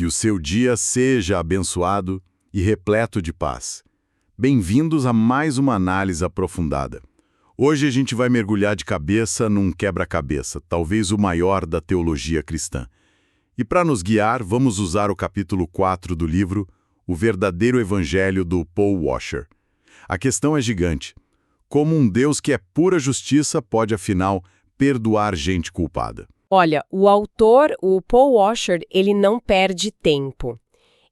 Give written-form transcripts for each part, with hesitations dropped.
Que o seu dia seja abençoado e repleto de paz. Bem-vindos a mais uma análise aprofundada. Hoje a gente vai mergulhar de cabeça num quebra-cabeça, talvez o maior da teologia cristã. E para nos guiar, vamos usar o capítulo 4 do livro O Verdadeiro Evangelho do Paul Washer. A questão é gigante. Como um Deus que é pura justiça pode, afinal, perdoar gente culpada? Olha, o autor, o Paul Washer, ele não perde tempo.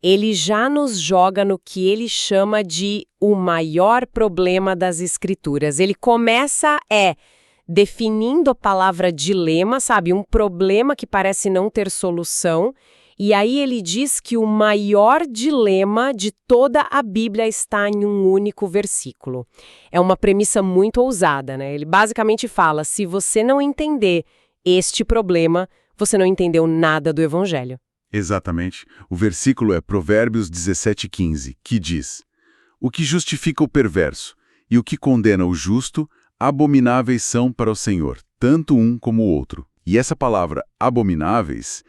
Ele já nos joga no que ele chama de o maior problema das Escrituras. Ele começa definindo a palavra dilema, sabe? Um problema que parece não ter solução. E aí ele diz que o maior dilema de toda a Bíblia está em um único versículo. É uma premissa muito ousada, né? Ele basicamente fala, se você não entender este problema, você não entendeu nada do Evangelho. Exatamente. O versículo é Provérbios 17:15, que diz: O que justifica o perverso e o que condena o justo, abomináveis são para o Senhor, tanto um como o outro. E essa palavra, abomináveis,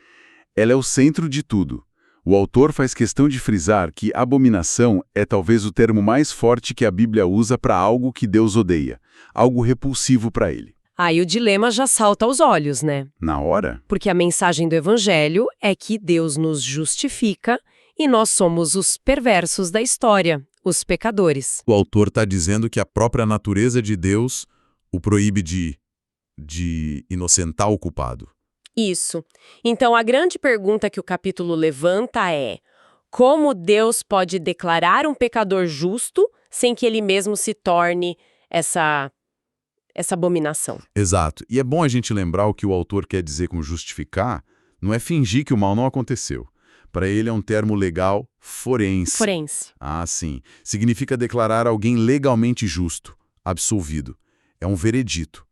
ela é o centro de tudo. O autor faz questão de frisar que abominação é talvez o termo mais forte que a Bíblia usa para algo que Deus odeia, algo repulsivo para ele. Aí o dilema já salta aos olhos, né? Na hora? Porque a mensagem do Evangelho é que Deus nos justifica e nós somos os perversos da história, os pecadores. O autor está dizendo que a própria natureza de Deus o proíbe de inocentar o culpado. Isso. Então a grande pergunta que o capítulo levanta é: como Deus pode declarar um pecador justo sem que ele mesmo se torne essa abominação? Exato. E é bom a gente lembrar o que o autor quer dizer com justificar, não é fingir que o mal não aconteceu. Para ele é um termo legal forense. Forense. Ah, sim. Significa declarar alguém legalmente justo, absolvido. É um veredito.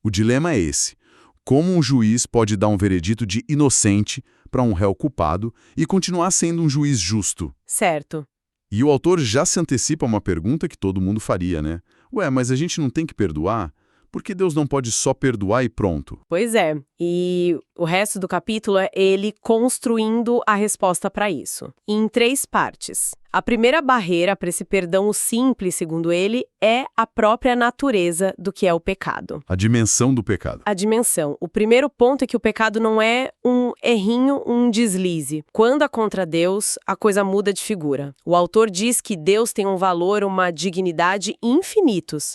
O dilema é esse. Como um juiz pode dar um veredito de inocente para um réu culpado e continuar sendo um juiz justo? Certo. E o autor já se antecipa a uma pergunta que todo mundo faria, né? Ué, mas a gente não tem que perdoar? Por que Deus não pode só perdoar e pronto? Pois é. E o resto do capítulo é ele construindo a resposta para isso, em 3 partes. A primeira barreira para esse perdão simples, segundo ele, é a própria natureza do que é o pecado. A dimensão do pecado. A dimensão. O primeiro ponto é que o pecado não é um errinho, um deslize. Quando é contra Deus, a coisa muda de figura. O autor diz que Deus tem um valor, uma dignidade infinitos.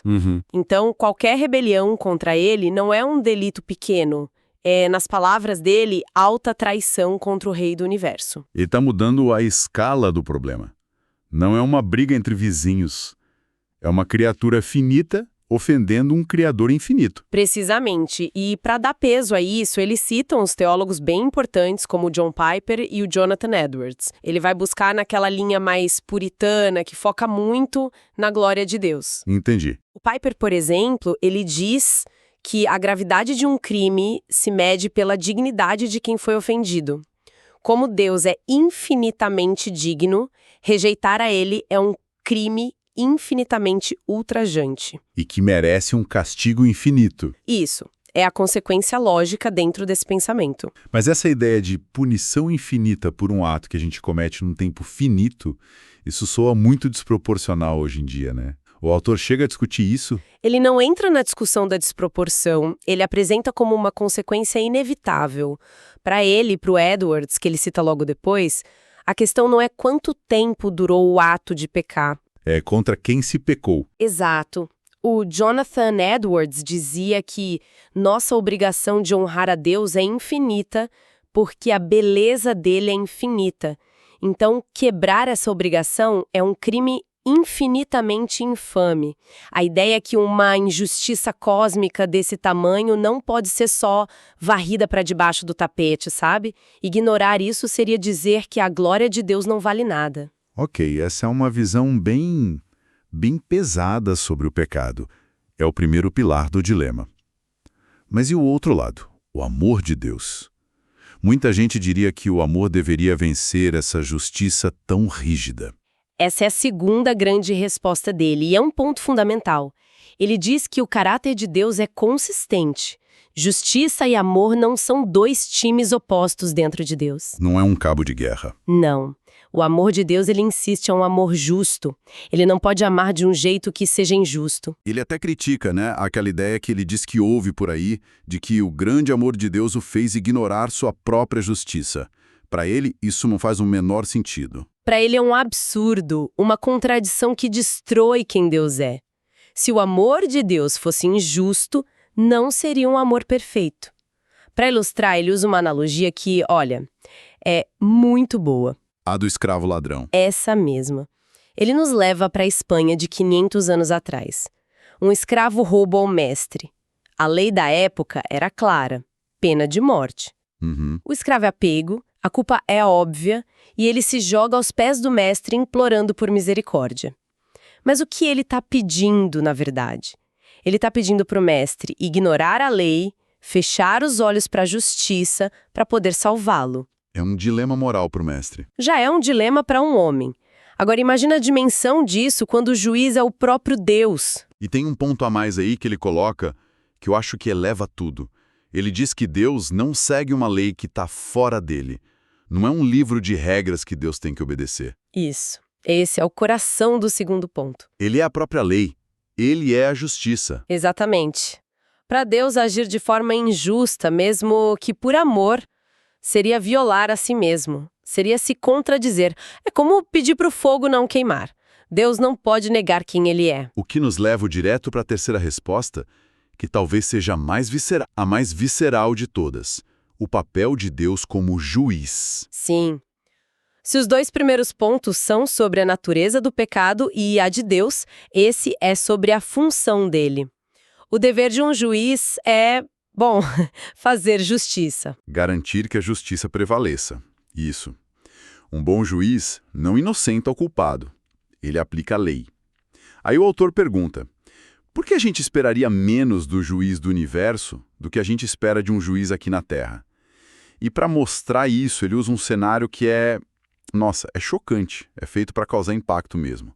Então, qualquer rebelião contra ele não é um delito pequeno. É, nas palavras dele, alta traição contra o rei do universo. Ele está mudando a escala do problema. Não é uma briga entre vizinhos. É uma criatura finita ofendendo um criador infinito. Precisamente. E para dar peso a isso, ele cita uns teólogos bem importantes como o John Piper e o Jonathan Edwards. Ele vai buscar naquela linha mais puritana, que foca muito na glória de Deus. Entendi. O Piper, por exemplo, ele diz que a gravidade de um crime se mede pela dignidade de quem foi ofendido. Como Deus é infinitamente digno, rejeitar a ele é um crime infinitamente ultrajante. E que merece um castigo infinito. Isso. É a consequência lógica dentro desse pensamento. Mas essa ideia de punição infinita por um ato que a gente comete num tempo finito, isso soa muito desproporcional hoje em dia, né? O autor chega a discutir isso? Ele não entra na discussão da desproporção, ele apresenta como uma consequência inevitável. Para ele, para o Edwards, que ele cita logo depois, a questão não é quanto tempo durou o ato de pecar. É contra quem se pecou. Exato. O Jonathan Edwards dizia que nossa obrigação de honrar a Deus é infinita porque a beleza dele é infinita. Então, quebrar essa obrigação é um crime infinitamente infame. A ideia é que uma injustiça cósmica desse tamanho não pode ser só varrida para debaixo do tapete, sabe? Ignorar isso seria dizer que a glória de Deus não vale nada. Ok, essa é uma visão bem pesada sobre o pecado. É o primeiro pilar do dilema. Mas e o outro lado? O amor de Deus. Muita gente diria que o amor deveria vencer essa justiça tão rígida. Essa é a segunda grande resposta dele, e é um ponto fundamental. Ele diz que o caráter de Deus é consistente. Justiça e amor não são dois times opostos dentro de Deus. Não é um cabo de guerra. Não. O amor de Deus, ele insiste em um amor justo. Ele não pode amar de um jeito que seja injusto. Ele até critica, né, aquela ideia que ele diz que houve por aí, de que o grande amor de Deus o fez ignorar sua própria justiça. Para ele, isso não faz o menor sentido. Para ele é um absurdo, uma contradição que destrói quem Deus é. Se o amor de Deus fosse injusto, não seria um amor perfeito. Para ilustrar, ele usa uma analogia que, olha, é muito boa. A do escravo ladrão. Essa mesma. Ele nos leva para a Espanha de 500 anos atrás. Um escravo rouba ao mestre. A lei da época era clara, pena de morte. O escravo é pego, a culpa é óbvia, e ele se joga aos pés do mestre implorando por misericórdia. Mas o que ele está pedindo, na verdade? Ele está pedindo para o mestre ignorar a lei, fechar os olhos para a justiça, para poder salvá-lo. É um dilema moral para o mestre. Já é um dilema para um homem. Agora imagina a dimensão disso quando o juiz é o próprio Deus. E tem um ponto a mais aí que ele coloca, que eu acho que eleva tudo. Ele diz que Deus não segue uma lei que está fora dele. Não é um livro de regras que Deus tem que obedecer. Isso. Esse é o coração do segundo ponto. Ele é a própria lei. Ele é a justiça. Exatamente. Para Deus agir de forma injusta, mesmo que por amor, seria violar a si mesmo. Seria se contradizer. É como pedir para o fogo não queimar. Deus não pode negar quem ele é. O que nos leva direto para a terceira resposta, que talvez seja a mais visceral de todas. O papel de Deus como juiz. Sim. Se os dois primeiros pontos são sobre a natureza do pecado e a de Deus, esse é sobre a função dele. O dever de um juiz é, bom, fazer justiça. Garantir que a justiça prevaleça. Isso. Um bom juiz não inocenta o culpado. Ele aplica a lei. Aí o autor pergunta, por que a gente esperaria menos do juiz do universo do que a gente espera de um juiz aqui na Terra? E para mostrar isso, ele usa um cenário que é chocante, é feito para causar impacto mesmo.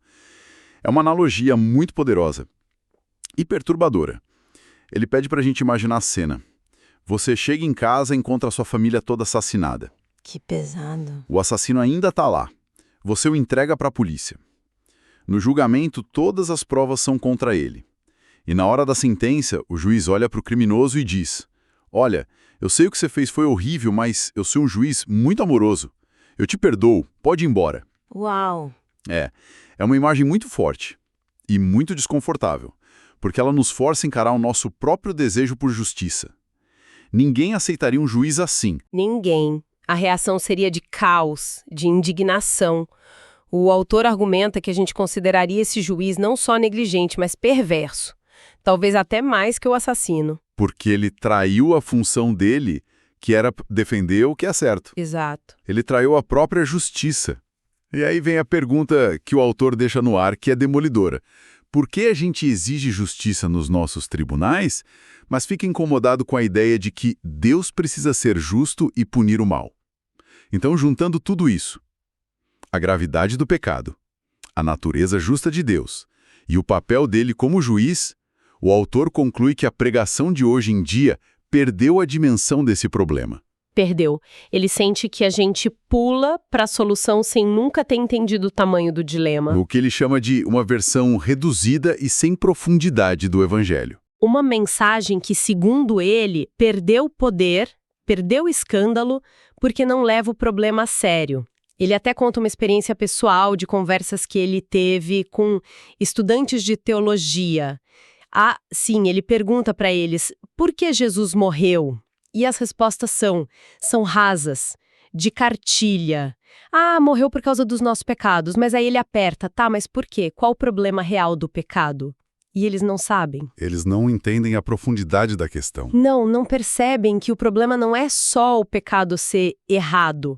É uma analogia muito poderosa e perturbadora. Ele pede para a gente imaginar a cena. Você chega em casa e encontra a sua família toda assassinada. Que pesado. O assassino ainda está lá. Você o entrega para a polícia. No julgamento, todas as provas são contra ele. E na hora da sentença, o juiz olha para o criminoso e diz, olha, eu sei o que você fez foi horrível, mas eu sou um juiz muito amoroso. Eu te perdoo, pode ir embora. Uau! É uma imagem muito forte e muito desconfortável, porque ela nos força a encarar o nosso próprio desejo por justiça. Ninguém aceitaria um juiz assim. Ninguém. A reação seria de caos, de indignação. O autor argumenta que a gente consideraria esse juiz não só negligente, mas perverso. Talvez até mais que o assassino. Porque ele traiu a função dele, que era defender o que é certo. Exato. Ele traiu a própria justiça. E aí vem a pergunta que o autor deixa no ar, que é demolidora. Por que a gente exige justiça nos nossos tribunais, mas fica incomodado com a ideia de que Deus precisa ser justo e punir o mal? Então, juntando tudo isso, a gravidade do pecado, a natureza justa de Deus e o papel dele como juiz, o autor conclui que a pregação de hoje em dia perdeu a dimensão desse problema. Perdeu. Ele sente que a gente pula para a solução sem nunca ter entendido o tamanho do dilema. O que ele chama de uma versão reduzida e sem profundidade do Evangelho. Uma mensagem que, segundo ele, perdeu poder, perdeu escândalo, porque não leva o problema a sério. Ele até conta uma experiência pessoal de conversas que ele teve com estudantes de teologia. Sim, ele pergunta para eles, por que Jesus morreu? E as respostas são rasas, de cartilha. Morreu por causa dos nossos pecados, mas aí ele aperta, mas por quê? Qual o problema real do pecado? E eles não sabem. Eles não entendem a profundidade da questão. Não percebem que o problema não é só o pecado ser errado.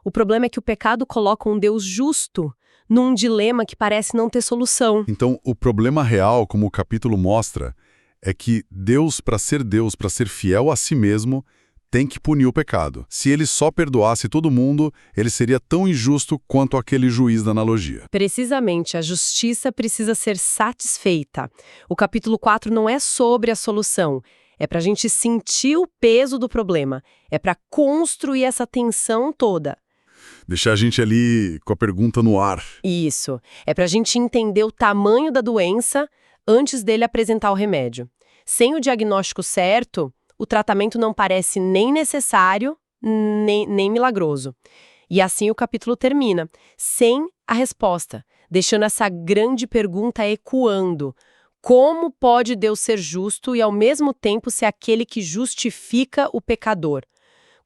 O problema é que o pecado coloca um Deus justo num dilema que parece não ter solução. Então, o problema real, como o capítulo mostra, é que Deus, para ser fiel a si mesmo, tem que punir o pecado. Se ele só perdoasse todo mundo, ele seria tão injusto quanto aquele juiz da analogia. Precisamente, a justiça precisa ser satisfeita. O capítulo 4 não é sobre a solução, É para a gente sentir o peso do problema. É para construir essa tensão toda. Deixar a gente ali com a pergunta no ar. Isso. É para a gente entender o tamanho da doença antes dele apresentar o remédio. Sem o diagnóstico certo, o tratamento não parece nem necessário, nem milagroso. E assim o capítulo termina, sem a resposta, deixando essa grande pergunta ecoando. Como pode Deus ser justo e ao mesmo tempo ser aquele que justifica o pecador?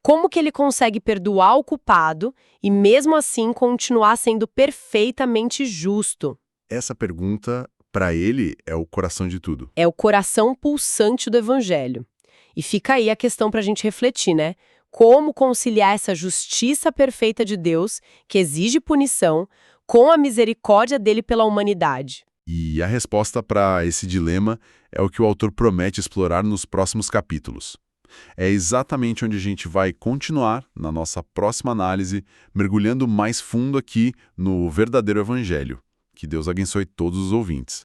Como que ele consegue perdoar o culpado e mesmo assim continuar sendo perfeitamente justo? Essa pergunta, para ele, é o coração de tudo. É o coração pulsante do Evangelho. E fica aí a questão para a gente refletir, né? Como conciliar essa justiça perfeita de Deus, que exige punição, com a misericórdia dele pela humanidade? E a resposta para esse dilema é o que o autor promete explorar nos próximos capítulos. É exatamente onde a gente vai continuar na nossa próxima análise, mergulhando mais fundo aqui no verdadeiro Evangelho. Que Deus abençoe todos os ouvintes.